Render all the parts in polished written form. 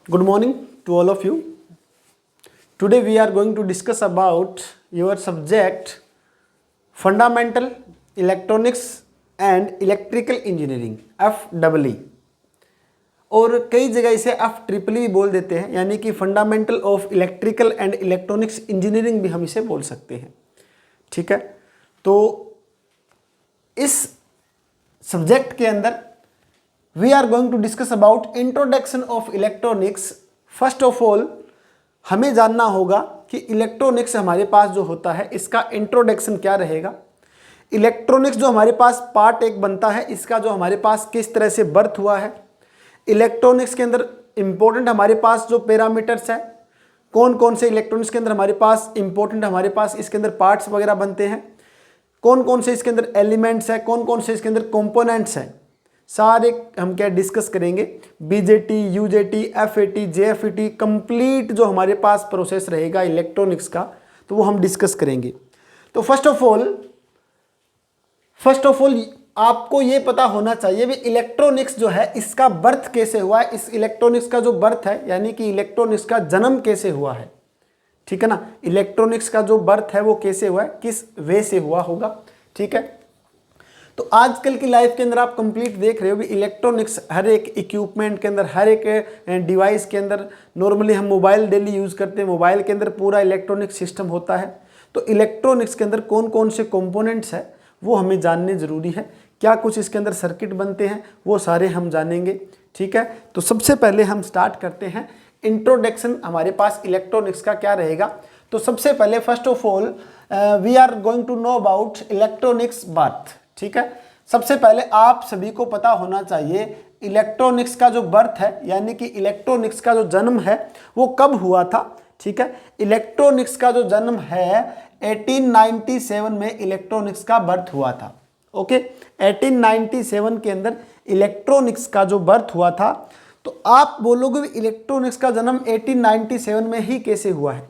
Good morning to all of you. Today we are going to discuss about your subject Fundamental Electronics and Electrical Engineering FEE और कई जगह इसे F.E.E.E भी बोल देते हैं, यानी कि fundamental of electrical and electronics engineering भी हम इसे बोल सकते हैं। ठीक है, तो इस सब्जेक्ट के अंदर we are going to discuss about introduction of electronics. First of all हमें जानना होगा कि इलेक्ट्रॉनिक्स हमारे पास जो होता है इसका इंट्रोडक्शन क्या रहेगा। इलेक्ट्रॉनिक्स जो हमारे पास पार्ट एक बनता है, इसका जो हमारे पास किस तरह से बर्थ हुआ है। इलेक्ट्रॉनिक्स के अंदर इंपॉर्टेंट हमारे पास जो पैरामीटर्स है, कौन कौन से इलेक्ट्रॉनिक्स के अंदर हमारे पास इंपॉर्टेंट हमारे पास इसके अंदर पार्ट्स वगैरह बनते हैं, कौन कौन से इसके अंदर एलिमेंट्स है, कौन कौन से इसके अंदर कंपोनेंट्स हैं, सारे हम क्या डिस्कस करेंगे। बीजेटी, यूजेटी, एफएटी, जेएफईटी कंप्लीट जो हमारे पास प्रोसेस रहेगा इलेक्ट्रॉनिक्स का, तो वो हम डिस्कस करेंगे। तो फर्स्ट ऑफ ऑल आपको ये पता होना चाहिए भी इलेक्ट्रॉनिक्स जो है इसका बर्थ कैसे हुआ है। इस इलेक्ट्रॉनिक्स का जो बर्थ है यानी कि इलेक्ट्रॉनिक्स का जन्म कैसे हुआ है, ठीक है ना। इलेक्ट्रॉनिक्स का जो बर्थ है वो कैसे हुआ है, किस वे से हुआ होगा। ठीक है, तो आजकल की लाइफ के अंदर आप कंप्लीट देख रहे हो भी इलेक्ट्रॉनिक्स हर एक इक्विपमेंट के अंदर, हर एक डिवाइस के अंदर, नॉर्मली हम मोबाइल डेली यूज़ करते हैं, मोबाइल के अंदर पूरा इलेक्ट्रॉनिक सिस्टम होता है। तो इलेक्ट्रॉनिक्स के अंदर कौन कौन से कंपोनेंट्स है वो हमें जानने ज़रूरी है। क्या कुछ इसके अंदर सर्किट बनते हैं वो सारे हम जानेंगे। ठीक है, तो सबसे पहले हम स्टार्ट करते हैं इंट्रोडक्शन हमारे पास इलेक्ट्रॉनिक्स का क्या रहेगा। तो सबसे पहले first of all we are going to know about electronics birth. ठीक है, सबसे पहले आप सभी को पता होना चाहिए इलेक्ट्रॉनिक्स का जो बर्थ है यानी कि इलेक्ट्रॉनिक्स का जो जन्म है वो कब हुआ था। ठीक है, इलेक्ट्रॉनिक्स का जो जन्म है 1897 में इलेक्ट्रॉनिक्स का बर्थ हुआ था। ओके, 1897 के अंदर इलेक्ट्रॉनिक्स का जो बर्थ हुआ था। तो आप बोलोगे इलेक्ट्रॉनिक्स का जन्म 1897 में ही कैसे हुआ है,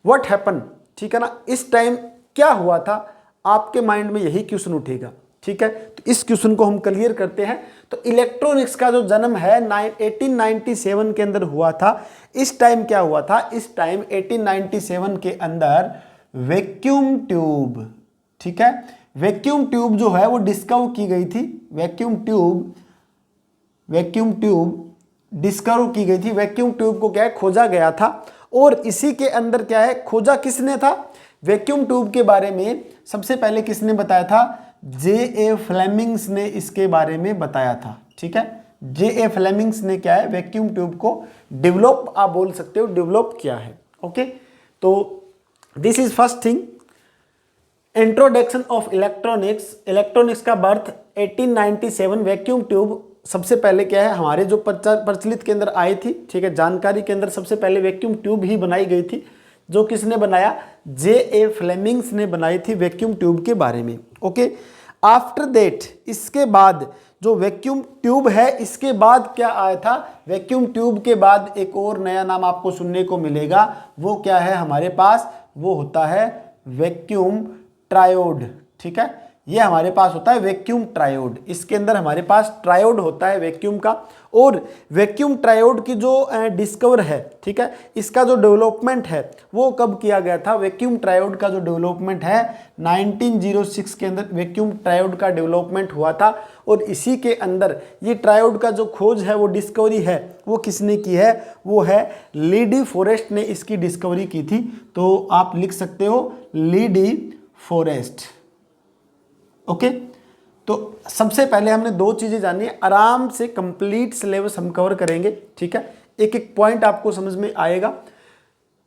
व्हाट हैपन। ठीक है ना, इस टाइम क्या हुआ था, आपके माइंड में यही क्वेश्चन उठेगा। ठीक है, तो इस क्वेश्चन को हम क्लियर करते हैं। तो इलेक्ट्रॉनिक्स का जो जन्म है 1897 के अंदर हुआ था। इस टाइम क्या हुआ था, इस टाइम 1897 के अंदर वैक्यूम ट्यूब, ठीक है, वैक्यूम ट्यूब जो है वो डिस्कवर की गई थी। वैक्यूम ट्यूब डिस्कवर की गई थी। वैक्यूम ट्यूब को क्या है, खोजा गया था। और इसी के अंदर क्या है, खोजा किसने था, वैक्यूम ट्यूब के बारे में सबसे पहले किसने बताया था, J.A. फ्लेमिंग्स ने इसके बारे में बताया था। ठीक है, J.A. फ्लेमिंग्स ने क्या है, वैक्यूम ट्यूब को डेवलप, आप बोल सकते हो डेवलप किया है। ओके, तो this is first thing, introduction of electronics. Electronics का बर्थ 1897, वैक्यूम ट्यूब सबसे पहले क्या है हमारे जो प्रचलित के अंदर आई थी। ठीक है, जानकारी के अंदर सबसे पहले वैक्यूम ट्यूब ही बनाई गई थी, जो किसने बनाया, J.A. फ्लेमिंग्स ने बनाई थी वैक्यूम ट्यूब के बारे में। ओके, आफ्टर दैट, इसके बाद जो वैक्यूम ट्यूब है इसके बाद क्या आया था, वैक्यूम ट्यूब के बाद एक और नया नाम आपको सुनने को मिलेगा। वो क्या है हमारे पास, वो होता है वैक्यूम ट्रायोड। ठीक है, ये हमारे पास होता है वैक्यूम ट्रायोड। इसके अंदर हमारे पास ट्रायोड होता है वैक्यूम का। और वैक्यूम ट्रायोड की जो डिस्कवर है, ठीक है, इसका जो डेवलपमेंट है वो कब किया गया था, वैक्यूम ट्रायोड का जो डेवलपमेंट है 1906 के अंदर वैक्यूम ट्रायोड का डेवलपमेंट हुआ था। और इसी के अंदर ये ट्रायोड का जो खोज है, वो डिस्कवरी है, वो किसने की है, वो है लीडी फॉरेस्ट ने इसकी डिस्कवरी की थी। तो आप लिख सकते हो लीडी फॉरेस्ट। ओके, तो सबसे पहले हमने दो चीजें जानी है, आराम से कंप्लीट सिलेबस हम कवर करेंगे। ठीक है, एक एक पॉइंट आपको समझ में आएगा,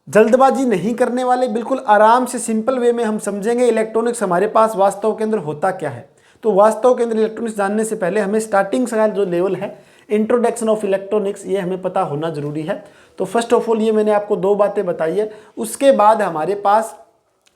जल्दबाजी नहीं करने वाले, बिल्कुल आराम से सिंपल वे में हम समझेंगे इलेक्ट्रॉनिक्स हमारे पास वास्तव के अंदर होता क्या है। तो वास्तव के अंदर इलेक्ट्रॉनिक्स जानने से पहले हमें स्टार्टिंग का जो लेवल है इंट्रोडक्शन ऑफ इलेक्ट्रॉनिक्स, ये हमें पता होना जरूरी है। तो फर्स्ट ऑफ ऑल ये मैंने आपको दो बातें बताई है। उसके बाद हमारे पास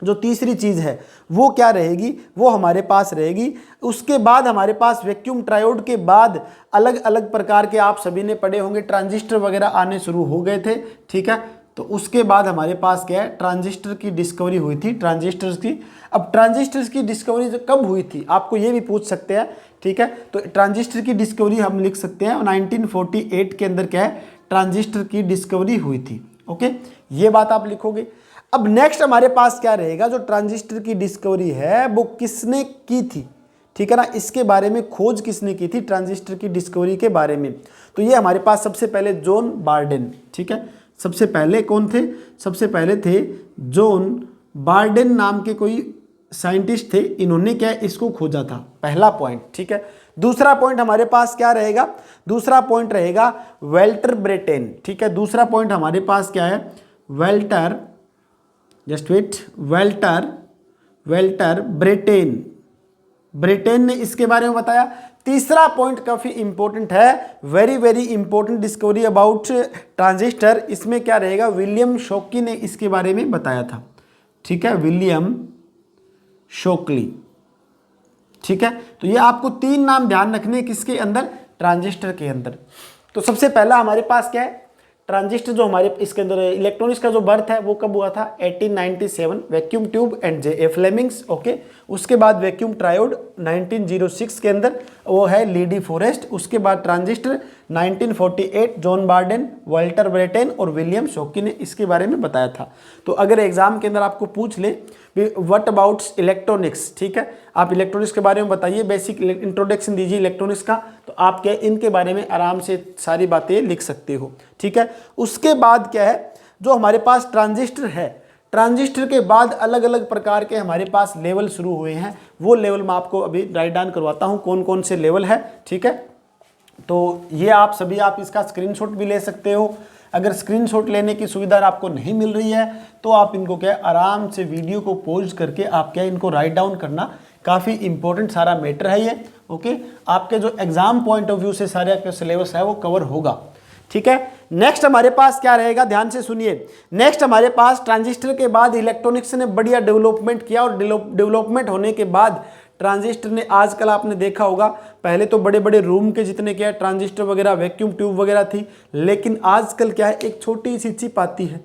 जो तीसरी चीज़ है वो क्या रहेगी, वो हमारे पास रहेगी। उसके बाद हमारे पास वैक्यूम ट्रायोड के बाद अलग अलग प्रकार के, आप सभी ने पढ़े होंगे, ट्रांजिस्टर वगैरह आने शुरू हो गए थे। ठीक है, तो उसके बाद हमारे पास क्या है, ट्रांजिस्टर की डिस्कवरी हुई थी, ट्रांजिस्टर्स की। अब ट्रांजिस्टर्स की डिस्कवरी कब हुई थी, आपको ये भी पूछ सकते हैं। ठीक है, तो ट्रांजिस्टर की डिस्कवरी हम लिख सकते हैं 1948 के अंदर क्या है, ट्रांजिस्टर की डिस्कवरी हुई थी। ओके, ये बात आप लिखोगे। अब नेक्स्ट हमारे पास क्या रहेगा, जो ट्रांजिस्टर की डिस्कवरी है वो किसने की थी, ठीक है ना, इसके बारे में खोज किसने की थी ट्रांजिस्टर की डिस्कवरी के बारे में। तो ये हमारे पास सबसे पहले जॉन बार्डेन, ठीक है, सबसे पहले कौन थे, सबसे पहले थे जॉन बार्डेन नाम के कोई साइंटिस्ट थे, इन्होंने क्या इसको खोजा था, पहला पॉइंट, ठीक है। दूसरा पॉइंट हमारे पास क्या रहेगा, दूसरा पॉइंट रहेगा वेल्टर ब्रेटेन, ठीक है। दूसरा पॉइंट हमारे पास क्या है, Walter, just wait, Walter Brattain, Brattain ने इसके बारे में बताया। तीसरा पॉइंट काफी इंपॉर्टेंट है, very very important discovery about transistor, इसमें क्या रहेगा, विलियम शॉकी ने इसके बारे में बताया था, ठीक है, विलियम शॉकली, ठीक है। तो ये आपको तीन नाम ध्यान रखने किसके अंदर, ट्रांजिस्टर के अंदर। तो सबसे पहला हमारे पास क्या है, ट्रांजिस्टर जो हमारे इसके अंदर इलेक्ट्रॉनिक्स का जो बर्थ है वो कब हुआ था, 1897, vacuum tube and J Fleming's, okay. उसके बाद वैक्यूम ट्रायोड 1906 के अंदर, वो है लीडी फॉरेस्ट। उसके बाद ट्रांजिस्टर 1948, जॉन बार्डेन, वाल्टर ब्रेटेन और विलियम शॉकी ने इसके बारे में बताया था। तो अगर एग्जाम के अंदर आपको पूछ ले व्हाट अबाउट इलेक्ट्रॉनिक्स, ठीक है, आप इलेक्ट्रॉनिक्स के बारे में बताइए, बेसिक इंट्रोडक्शन दीजिए इलेक्ट्रॉनिक्स का, तो आप क्या इनके बारे में आराम से सारी बातें लिख सकते हो, ठीक है। उसके बाद क्या है, जो हमारे पास ट्रांजिस्टर है, ट्रांजिस्टर के बाद अलग अलग प्रकार के हमारे पास लेवल शुरू हुए हैं, वो लेवल मैं आपको अभी राइट डाउन करवाता हूँ कौन कौन से लेवल है, ठीक है। तो ये आप सभी आप इसका स्क्रीनशॉट भी ले सकते हो। अगर स्क्रीनशॉट लेने की सुविधा आपको नहीं मिल रही है तो आप इनको क्या आराम से वीडियो को पॉज करके आप क्या इनको राइट डाउन करना, काफ़ी इंपॉर्टेंट सारा मैटर है ये, ओके। आपके जो एग्जाम पॉइंट ऑफ व्यू से सारे आपका सिलेबस है वो कवर होगा, ठीक है। नेक्स्ट हमारे पास क्या रहेगा, ध्यान से सुनिए। नेक्स्ट हमारे पास ट्रांजिस्टर के बाद इलेक्ट्रॉनिक्स ने बढ़िया डेवलपमेंट किया, और डेवलपमेंट होने के बाद ट्रांजिस्टर ने, आजकल आपने देखा होगा, पहले तो बड़े बड़े रूम के जितने क्या है ट्रांजिस्टर वगैरह, वैक्यूम ट्यूब वगैरह थी, लेकिन आजकल क्या है, एक छोटी सी चिप आती है,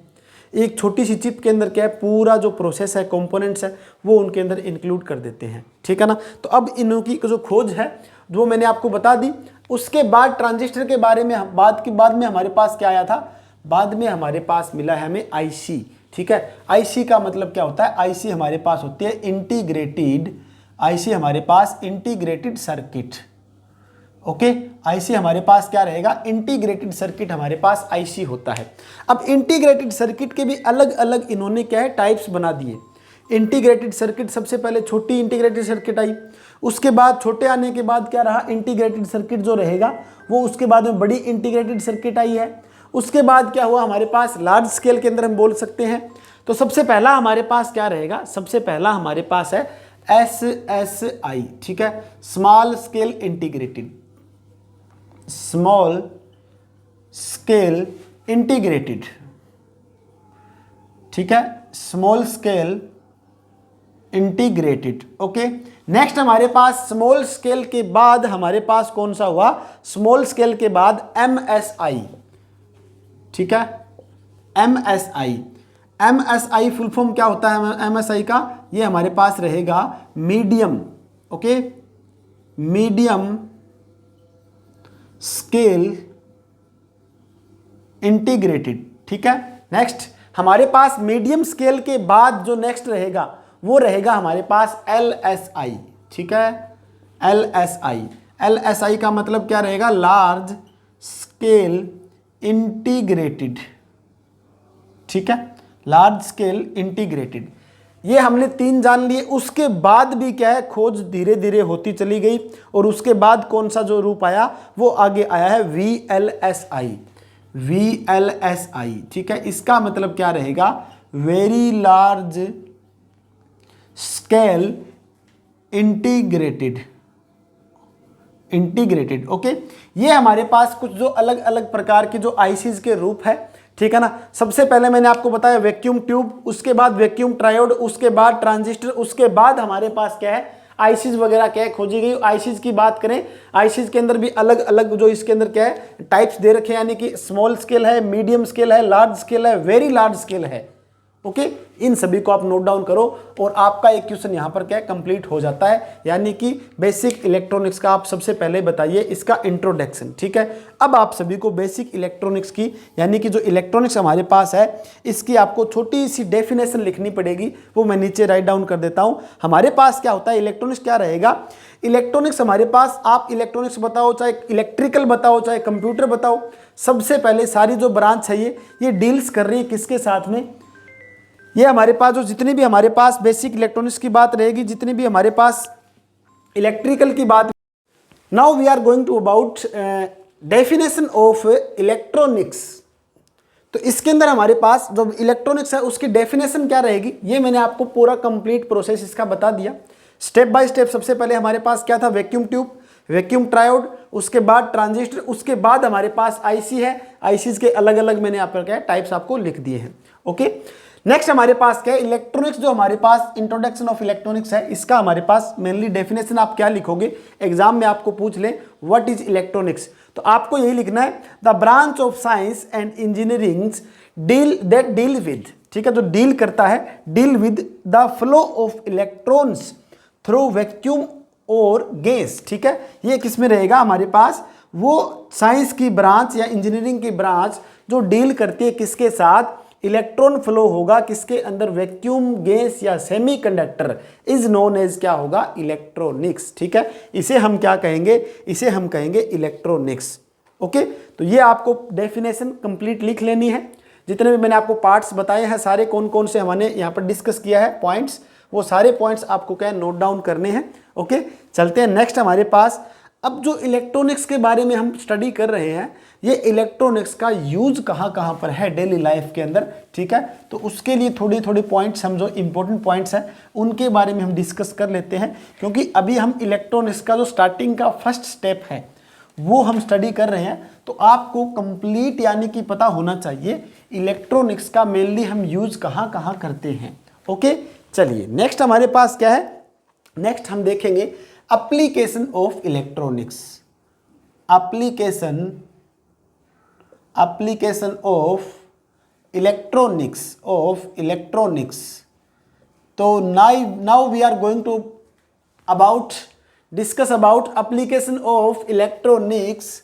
एक छोटी सी चिप के अंदर क्या है पूरा जो प्रोसेस है, कंपोनेंट्स है, वो उनके अंदर इंक्लूड कर देते हैं, ठीक है ना। तो अब इनकी जो खोज है वो मैंने आपको बता दी। उसके बाद ट्रांजिस्टर के बारे में बाद में हमारे पास क्या आया था, बाद में हमारे पास मिला है हमें आईसी, ठीक है। आईसी का मतलब क्या होता है, आईसी हमारे पास होती है इंटीग्रेटेड, आईसी हमारे पास इंटीग्रेटेड सर्किट, ओके। आईसी हमारे पास क्या रहेगा, इंटीग्रेटेड सर्किट हमारे पास आईसी होता है। अब इंटीग्रेटेड सर्किट के भी अलग अलग इन्होंने क्या है टाइप्स बना दिए। इंटीग्रेटेड सर्किट, सबसे पहले छोटी इंटीग्रेटेड सर्किट आई, उसके बाद छोटे आने के बाद क्या रहा, इंटीग्रेटेड सर्किट जो रहेगा वो उसके बाद में बड़ी इंटीग्रेटेड सर्किट आई है। उसके बाद क्या हुआ हमारे पास, लार्ज स्केल के अंदर हम बोल सकते हैं। तो सबसे पहला हमारे पास क्या रहेगा, सबसे पहला हमारे पास है SSI, ठीक है, small scale integrated, small scale integrated, ठीक है, small scale integrated, okay. Next हमारे पास स्मॉल स्केल के बाद हमारे पास कौन सा हुआ, स्मॉल स्केल के बाद MSI, ठीक है, MSI, MSI फुल फॉर्म क्या होता है MSI का, ये हमारे पास रहेगा medium, okay, medium scale integrated, ठीक है। नेक्स्ट हमारे पास मीडियम स्केल के बाद जो नेक्स्ट रहेगा वो रहेगा हमारे पास LSI, ठीक है, LSI, LSI का मतलब क्या रहेगा, लार्ज स्केल इंटीग्रेटेड, ठीक है, लार्ज स्केल इंटीग्रेटेड। ये हमने तीन जान लिए। उसके बाद भी क्या है, खोज धीरे धीरे होती चली गई, और उसके बाद कौन सा जो रूप आया वो आगे आया है VLSI, VLSI, ठीक है। इसका मतलब क्या रहेगा, very large scale integrated, integrated, okay. ये हमारे पास कुछ जो अलग अलग प्रकार के जो आईसीज के रूप है, ठीक है ना। सबसे पहले मैंने आपको बताया वैक्यूम ट्यूब, उसके बाद वैक्यूम ट्रायोड, उसके बाद ट्रांजिस्टर, उसके बाद हमारे पास क्या है आईसीज वगैरह क्या है खोजी गई। आईसीज की बात करें, आईसीज के अंदर भी अलग अलग जो इसके अंदर क्या है टाइप्स दे रखे हैं, यानी कि स्मॉल स्केल है, मीडियम स्केल है, लार्ज स्केल है, वेरी लार्ज स्केल है, ओके, इन सभी को आप नोट डाउन करो और आपका एक क्वेश्चन यहाँ पर क्या है, कंप्लीट हो जाता है। यानी कि बेसिक इलेक्ट्रॉनिक्स का आप सबसे पहले बताइए इसका इंट्रोडक्शन, ठीक है। अब आप सभी को बेसिक इलेक्ट्रॉनिक्स की, यानी कि जो इलेक्ट्रॉनिक्स हमारे पास है, इसकी आपको छोटी सी डेफिनेशन लिखनी पड़ेगी, वो मैं नीचे राइट डाउन कर देता हूँ। हमारे पास क्या होता है, इलेक्ट्रॉनिक्स क्या रहेगा, इलेक्ट्रॉनिक्स हमारे पास, आप इलेक्ट्रॉनिक्स बताओ, चाहे इलेक्ट्रिकल बताओ, चाहे कंप्यूटर बताओ, सबसे पहले सारी जो ब्रांच है ये डील्स कर रही है किसके साथ में, ये हमारे पास जो जितनी भी हमारे पास बेसिक इलेक्ट्रॉनिक्स की बात रहेगी, जितनी भी हमारे पास इलेक्ट्रिकल की बात। Now we are going to about definition of electronics. तो इसके अंदर हमारे पास जो इलेक्ट्रॉनिक्स है उसकी डेफिनेशन क्या रहेगी, ये मैंने आपको पूरा कंप्लीट प्रोसेस इसका बता दिया स्टेप बाय स्टेप। सबसे पहले हमारे पास क्या था, वैक्यूम ट्यूब, वैक्यूम ट्रायोड, उसके बाद ट्रांजिस्टर, उसके बाद हमारे पास आईसी है, आईसीज के अलग अलग मैंने यहाँ पर क्या है टाइप्स आपको लिख दिए हैं। ओके, नेक्स्ट हमारे पास क्या है, इलेक्ट्रॉनिक्स, जो हमारे पास इंट्रोडक्शन ऑफ इलेक्ट्रॉनिक्स है, इसका हमारे पास मेनली डेफिनेशन आप क्या लिखोगे, एग्जाम में आपको पूछ ले व्हाट इज इलेक्ट्रॉनिक्स, तो आपको यही लिखना है, the branch of science and engineering deal with, ठीक है, जो डील करता है, deal with the flow of electrons through vacuum और गैस, ठीक है। ये किस में रहेगा हमारे पास, वो साइंस की ब्रांच या इंजीनियरिंग की ब्रांच जो डील करती है किसके साथ, इलेक्ट्रॉन फ्लो होगा किसके अंदर, वैक्यूम, गैस या सेमीकंडक्टर, इज नोन एज क्या होगा, इलेक्ट्रॉनिक्स, ठीक है। इसे हम क्या कहेंगे, इसे हम कहेंगे इलेक्ट्रॉनिक्स। ओके, तो ये आपको डेफिनेशन कंप्लीट लिख लेनी है। जितने भी मैंने आपको पार्ट्स बताए हैं सारे, कौन कौन से हमने यहाँ पर डिस्कस किया है पॉइंट्स, वो सारे पॉइंट्स आपको क्या है नोट डाउन करने हैं। ओके, चलते हैं नेक्स्ट हमारे पास। अब जो इलेक्ट्रॉनिक्स के बारे में हम स्टडी कर रहे हैं, ये इलेक्ट्रॉनिक्स का यूज कहाँ कहाँ पर है डेली लाइफ के अंदर, ठीक है। तो उसके लिए थोड़ी थोड़ी पॉइंट्स, हम जो इंपॉर्टेंट पॉइंट्स हैं उनके बारे में हम डिस्कस कर लेते हैं, क्योंकि अभी हम इलेक्ट्रॉनिक्स का जो स्टार्टिंग का फर्स्ट स्टेप है वो हम स्टडी कर रहे हैं। तो आपको कंप्लीट यानी कि पता होना चाहिए इलेक्ट्रॉनिक्स का मेनली हम यूज कहाँ कहाँ करते हैं। ओके, चलिए नेक्स्ट हमारे पास क्या है, नेक्स्ट हम देखेंगे application of electronics, application of electronics. तो now we are going to discuss about application of electronics.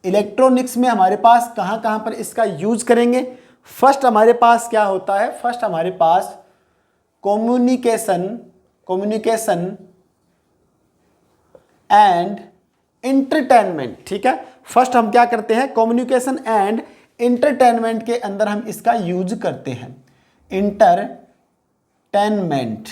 Electronics में हमारे पास कहाँ कहाँ पर इसका यूज करेंगे। फर्स्ट हमारे पास क्या होता है, फर्स्ट हमारे पास कम्युनिकेशन एंड एंटरटेनमेंट, ठीक है। फर्स्ट हम क्या करते हैं, कम्युनिकेशन एंड एंटरटेनमेंट के अंदर हम इसका यूज करते हैं, एंटरटेनमेंट।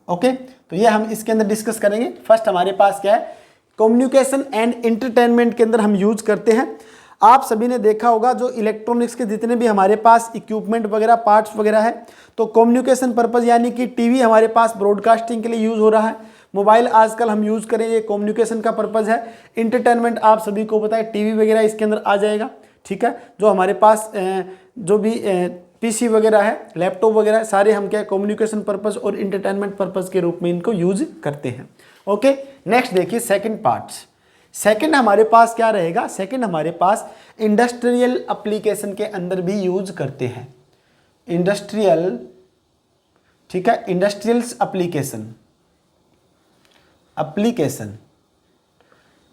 ओके, तो ये हम इसके अंदर डिस्कस करेंगे। फर्स्ट हमारे पास क्या है, कम्युनिकेशन एंड एंटरटेनमेंट के अंदर हम यूज करते हैं। आप सभी ने देखा होगा जो इलेक्ट्रॉनिक्स के जितने भी हमारे पास इक्विपमेंट वगैरह पार्ट्स वगैरह है, तो कम्युनिकेशन पर्पस यानी कि टीवी हमारे पास ब्रॉडकास्टिंग के लिए यूज हो रहा है, मोबाइल आजकल हम यूज करें, ये कम्युनिकेशन का पर्पस है। एंटरटेनमेंट आप सभी को पता है, टीवी वगैरह इसके अंदर आ जाएगा, ठीक है। जो हमारे पास जो भी पीसी वगैरह है, लैपटॉप वगैरह, सारे हम क्या कम्युनिकेशन पर्पस और एंटरटेनमेंट पर्पस के रूप में इनको यूज करते हैं। ओके, नेक्स्ट देखिए सेकंड पार्ट। सेकंड हमारे पास क्या रहेगा, सेकंड हमारे पास इंडस्ट्रियल एप्लीकेशन के अंदर भी यूज करते हैं, इंडस्ट्रियल, ठीक है, इंडस्ट्रियल्स एप्लीकेशन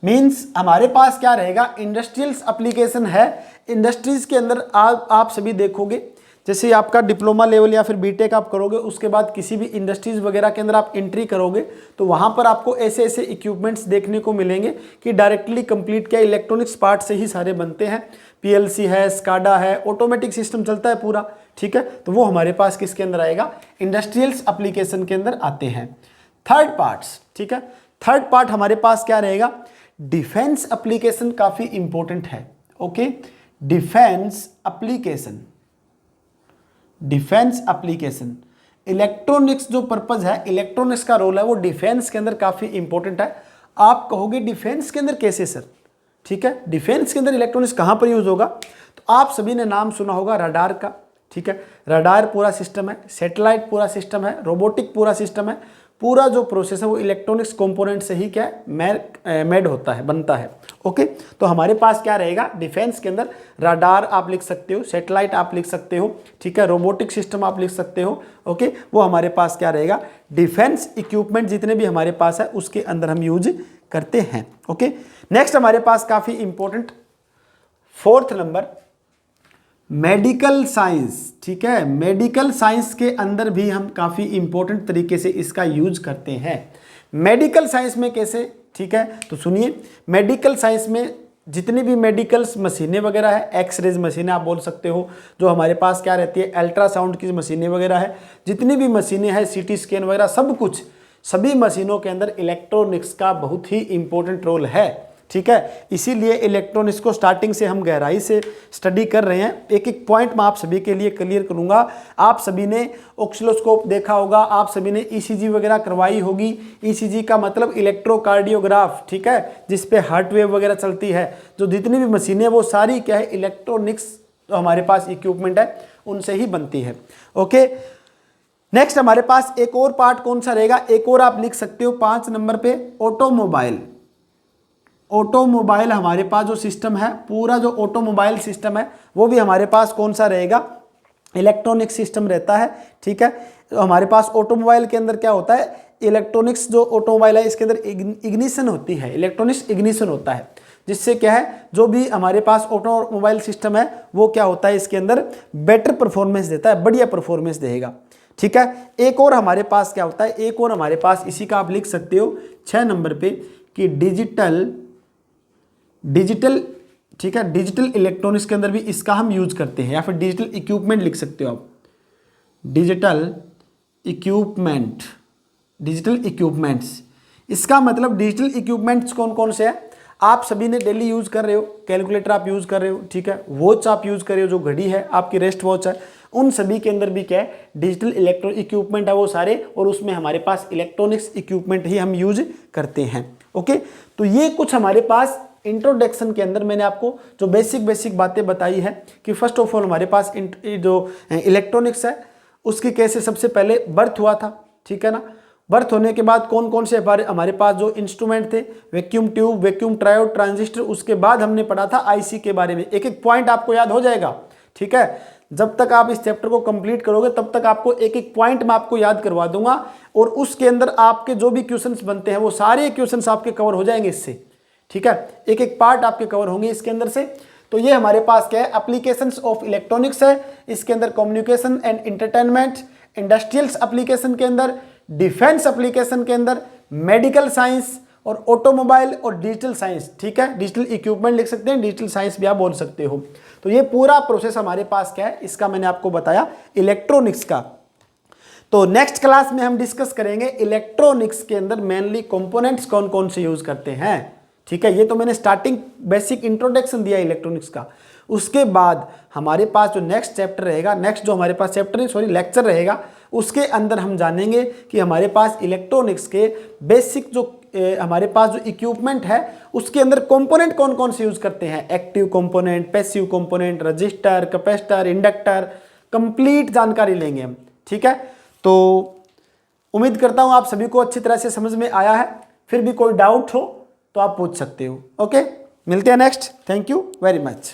मीन्स हमारे पास क्या रहेगा, इंडस्ट्रियल्स एप्लीकेशन है। इंडस्ट्रीज के अंदर आप सभी देखोगे, जैसे आपका डिप्लोमा लेवल या फिर बीटेक आप करोगे, उसके बाद किसी भी इंडस्ट्रीज वगैरह के अंदर आप एंट्री करोगे, तो वहाँ पर आपको ऐसे ऐसे इक्विपमेंट्स देखने को मिलेंगे कि डायरेक्टली कंप्लीट क्या इलेक्ट्रॉनिक्स पार्ट से ही सारे बनते हैं। पीएलसी है, स्काडा है, ऑटोमेटिक सिस्टम चलता है पूरा, ठीक है। तो वो हमारे पास किसके अंदर आएगा, इंडस्ट्रियल्स एप्लीकेशन के अंदर आते हैं। थर्ड पार्ट्स, ठीक है, थर्ड पार्ट हमारे पास क्या रहेगा, डिफेंस एप्लीकेशन काफ़ी इंपॉर्टेंट है। ओके, डिफेंस एप्लीकेशन इलेक्ट्रॉनिक्स जो पर्पज है, इलेक्ट्रॉनिक्स का रोल है वो डिफेंस के अंदर काफ़ी इंपॉर्टेंट है। आप कहोगे डिफेंस के अंदर कैसे सर, ठीक है, डिफेंस के अंदर इलेक्ट्रॉनिक्स कहाँ पर यूज़ होगा, तो आप सभी ने नाम सुना होगा रडार का, ठीक है। रडार पूरा सिस्टम है, सैटेलाइट पूरा सिस्टम है, रोबोटिक पूरा सिस्टम है, पूरा जो प्रोसेस है वो इलेक्ट्रॉनिक्स कंपोनेंट से ही क्या मेड होता है, बनता है। ओके, तो हमारे पास क्या रहेगा, डिफेंस के अंदर राडार आप लिख सकते हो, सैटेलाइट आप लिख सकते हो, ठीक है, रोबोटिक सिस्टम आप लिख सकते हो। ओके, वो हमारे पास क्या रहेगा, डिफेंस इक्विपमेंट जितने भी हमारे पास है उसके अंदर हम यूज करते हैं। ओके, नेक्स्ट हमारे पास काफी important 4th number medical science. ठीक है, मेडिकल साइंस के अंदर भी हम काफी इंपॉर्टेंट तरीके से इसका यूज करते हैं। मेडिकल साइंस में कैसे, ठीक है, तो सुनिए, मेडिकल साइंस में जितनी भी मेडिकल मशीनें वगैरह है, एक्सरेज मशीनें आप बोल सकते हो, जो हमारे पास क्या रहती है, अल्ट्रासाउंड की मशीनें वगैरह है, जितनी भी मशीनें हैं, सीटी स्कैन वगैरह सब कुछ, सभी मशीनों के अंदर इलेक्ट्रॉनिक्स का बहुत ही इंपॉर्टेंट रोल है। ठीक है, इसीलिए इलेक्ट्रॉनिक्स को स्टार्टिंग से हम गहराई से स्टडी कर रहे हैं। एक एक पॉइंट मैं आप सभी के लिए क्लियर करूंगा। आप सभी ने ऑक्सिलोस्कोप देखा होगा, आप सभी ने ईसीजी वगैरह करवाई होगी। ईसीजी का मतलब इलेक्ट्रोकार्डियोग्राफ, ठीक है, जिस पे हार्ट वेव वगैरह चलती है। जो जितनी भी मशीनें वो सारी क्या है, इलेक्ट्रॉनिक्स तो हमारे पास इक्विपमेंट है उनसे ही बनती है। ओके, नेक्स्ट हमारे पास एक और पार्ट कौन सा रहेगा, एक और आप लिख सकते हो 5 नंबर पे, ऑटोमोबाइल। ऑटोमोबाइल हमारे पास जो सिस्टम है, पूरा जो ऑटोमोबाइल सिस्टम है वो भी हमारे पास कौन सा रहेगा, इलेक्ट्रॉनिक सिस्टम रहता है। ठीक है, तो हमारे पास ऑटोमोबाइल के अंदर क्या होता है, इलेक्ट्रॉनिक्स जो ऑटोमोबाइल है इसके अंदर इग्निशन होती है, इलेक्ट्रॉनिक्स इग्निशन होता है, जिससे क्या है, जो भी हमारे पास ऑटोमोबाइल सिस्टम है वो क्या होता है, इसके अंदर बेटर परफॉर्मेंस देता है, बढ़िया परफॉर्मेंस देगा। ठीक है, एक और हमारे पास क्या होता है, एक और हमारे पास इसी का आप लिख सकते हो 6 नंबर पे कि डिजिटल, ठीक है, डिजिटल इलेक्ट्रॉनिक्स के अंदर भी इसका हम यूज करते हैं, या फिर डिजिटल इक्विपमेंट लिख सकते हो आप, डिजिटल इक्विपमेंट, डिजिटल इक्विपमेंट्स। इसका मतलब डिजिटल इक्विपमेंट्स कौन कौन से हैं, आप सभी ने डेली यूज कर रहे हो, कैलकुलेटर आप यूज कर रहे हो, ठीक है, वॉच आप यूज कर रहे हो, जो घड़ी है आपकी रेस्ट वॉच है, उन सभी के अंदर भी क्या है, डिजिटल इलेक्ट्रॉनिक इक्विपमेंट है वो सारे, और उसमें हमारे पास इलेक्ट्रॉनिक्स इक्विपमेंट ही हम यूज करते हैं। ओके, तो ये कुछ हमारे पास इंट्रोडक्शन के अंदर मैंने आपको जो बेसिक बातें बताई है कि फर्स्ट ऑफ ऑल हमारे पास जो इलेक्ट्रॉनिक्स है उसकी कैसे सबसे पहले बर्थ हुआ था। ठीक है ना, बर्थ होने के बाद कौन कौन से हमारे पास जो इंस्ट्रूमेंट थे, vacuum tube, vacuum triode, transistor, उसके बाद हमने पढ़ा था आईसी के बारे में। एक एक पॉइंट आपको याद हो जाएगा। ठीक है, जब तक आप इस चैप्टर को कंप्लीट करोगे तब तक आपको एक एक पॉइंट मैं आपको याद करवा दूंगा, और उसके अंदर आपके जो भी क्वेश्चंस बनते हैं वो सारे क्वेश्चंस आपके कवर हो जाएंगे इससे। ठीक है, एक एक पार्ट आपके कवर होंगे इसके अंदर से। तो ये हमारे पास क्या है, एप्लीकेशंस ऑफ इलेक्ट्रॉनिक्स है, इसके अंदर communication and entertainment, industrials application के अंदर, डिफेंस एप्लीकेशन के अंदर, मेडिकल साइंस और ऑटोमोबाइल और डिजिटल साइंस। ठीक है, डिजिटल इक्विपमेंट लिख सकते हैं, डिजिटल साइंस भी आप बोल सकते हो। तो ये पूरा प्रोसेस हमारे पास क्या है, इसका मैंने आपको बताया इलेक्ट्रॉनिक्स का। तो नेक्स्ट क्लास में हम डिस्कस करेंगे इलेक्ट्रॉनिक्स के अंदर मेनली कंपोनेंट्स कौन कौन से यूज करते हैं। ठीक है, ये तो मैंने स्टार्टिंग बेसिक इंट्रोडक्शन दिया इलेक्ट्रॉनिक्स का। उसके बाद हमारे पास जो नेक्स्ट चैप्टर रहेगा, नेक्स्ट जो हमारे पास लेक्चर रहेगा, उसके अंदर हम जानेंगे कि हमारे पास इलेक्ट्रॉनिक्स के बेसिक जो हमारे पास जो इक्विपमेंट है उसके अंदर कंपोनेंट कौन कौन से यूज करते हैं, active component, passive component, register, capacitor, inductor, complete जानकारी लेंगे हम। ठीक है, तो उम्मीद करता हूं आप सभी को अच्छी तरह से समझ में आया है। फिर भी कोई डाउट हो तो आप पूछ सकते हो। ओके, मिलते हैं next. Thank you very much.